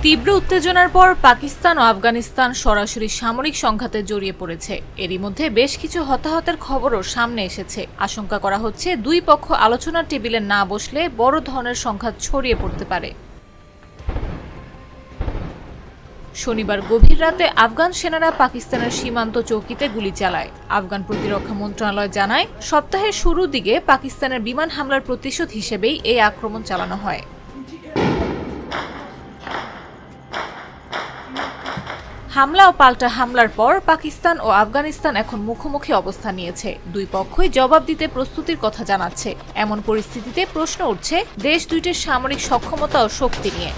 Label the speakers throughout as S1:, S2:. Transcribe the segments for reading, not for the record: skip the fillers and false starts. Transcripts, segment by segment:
S1: তীব্র উত্তেজনার পর পাকিস্তান ও আফগানিস্তান সরাসরি সামরিক সংঘাতে জড়িয়ে পড়েছে। এরই মধ্যে বেশ কিছু হতাহতের খবরও সামনে এসেছে। আশঙ্কা করা হচ্ছে দুই পক্ষ আলোচনার টেবিলে না বসলে বড় ধরনের সংঘাত ছড়িয়ে পড়তে পারে। শনিবার গভীর রাতে আফগান সেনারা পাকিস্তানের সীমান্ত চৌকিতে গুলি চালায়। আফগান প্রতিরক্ষা মন্ত্রণালয় জানায়, সপ্তাহের শুরুর দিকে পাকিস্তানের বিমান হামলার প্রতিশোধ হিসেবেই এই আক্রমণ চালানো হয়। হামলা ও পাল্টা হামলার পর পাকিস্তান ও আফগানিস্তান এখন মুখোমুখি অবস্থান নিয়েছে। দুই পক্ষই জবাব দিতে প্রস্তুতির কথা জানাচ্ছে। এমন পরিস্থিতিতে প্রশ্ন উঠছে দেশ দুইটির সামরিক সক্ষমতা ও শক্তি নিয়ে।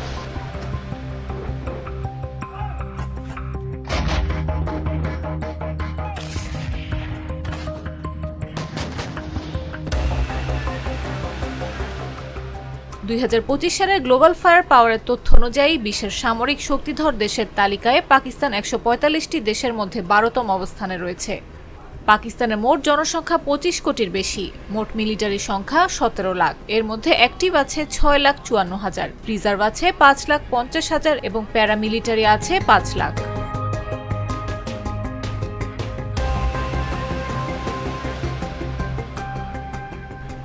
S1: সালের গ্লোবাল ফায়ার পাওয়ারের তথ্য অনুযায়ী বিশ্বের সামরিক শক্তিধর দেশের তালিকায় পাকিস্তান ১৪৫টি দেশের মধ্যে ১২তম অবস্থানে রয়েছে। পাকিস্তানের মোট জনসংখ্যা ২৫ কোটির বেশি। মোট মিলিটারি সংখ্যা ১৭ লাখ। এর মধ্যে অ্যাক্টিভ আছে ৬,৫৪,০০০, রিজার্ভ আছে ৫,৫০,০০০ এবং প্যারামিলিটারি আছে ৫ লাখ।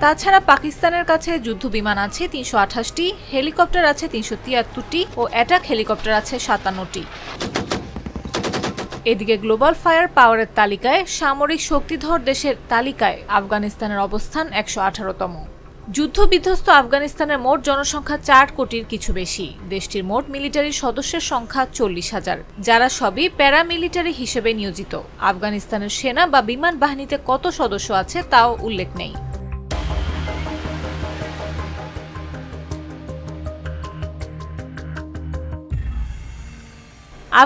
S1: তাছাড়া পাকিস্তানের কাছে যুদ্ধবিমান আছে ৩২৮টি, হেলিকপ্টার আছে ৩৭৩টি ও অ্যাটাক হেলিকপ্টার আছে ৫৭টি। এদিকে গ্লোবাল ফায়ার পাওয়ারের তালিকায় সামরিক শক্তিধর দেশের তালিকায় আফগানিস্তানের অবস্থান ১১৮তম। যুদ্ধবিধ্বস্ত আফগানিস্তানের মোট জনসংখ্যা ৪ কোটির কিছু বেশি। দেশটির মোট মিলিটারি সদস্যের সংখ্যা ৪০,০০০, যারা সবই প্যারামিলিটারি হিসেবে নিয়োজিত। আফগানিস্তানের সেনা বা বিমান বাহিনীতে কত সদস্য আছে তাও উল্লেখ নেই।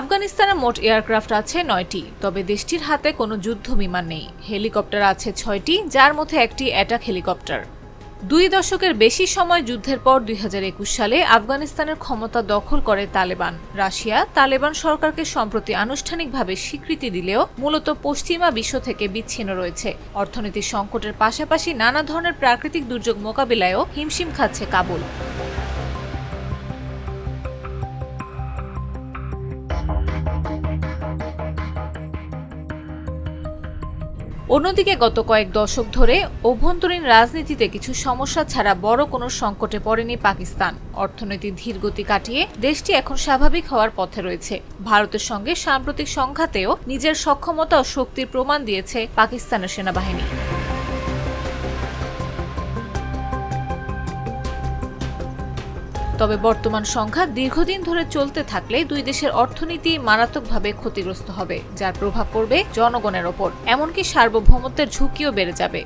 S1: আফগানিস্তানের মোট এয়ারক্রাফট আছে ৯টি, তবে দেশটির হাতে কোনো যুদ্ধ বিমান নেই। হেলিকপ্টার আছে ৬টি, যার মধ্যে একটি অ্যাটাক হেলিকপ্টার। ২ দশকের বেশি সময় যুদ্ধের পর ২০২১ সালে আফগানিস্তানের ক্ষমতা দখল করে তালেবান। রাশিয়া তালেবান সরকারকে সম্প্রতি আনুষ্ঠানিকভাবে স্বীকৃতি দিলেও মূলত পশ্চিমা বিশ্ব থেকে বিচ্ছিন্ন রয়েছে। অর্থনৈতিক সংকটের পাশাপাশি নানা ধরনের প্রাকৃতিক দুর্যোগ মোকাবিলায়ও হিমশিম খাচ্ছে কাবুল। অন্যদিকে গত কয়েক দশক ধরে অভ্যন্তরীণ রাজনীতিতে কিছু সমস্যা ছাড়া বড় কোনো সংকটে পড়েনি পাকিস্তান। অর্থনৈতিক ধীরগতি কাটিয়ে দেশটি এখন স্বাভাবিক হওয়ার পথে রয়েছে। ভারতের সঙ্গে সাম্প্রতিক সংঘাতেও নিজের সক্ষমতা ও শক্তির প্রমাণ দিয়েছে পাকিস্তানের সেনাবাহিনী। তবে বর্তমান সংঘাত দীর্ঘদিন ধরে চলতে থাকলে দুই দেশের অর্থনীতি মারাত্মকভাবে ক্ষতিগ্রস্ত হবে, যার প্রভাব পড়বে জনগণের ওপর। এমনকি সার্বভৌমত্বের ঝুঁকিও বেড়ে যাবে।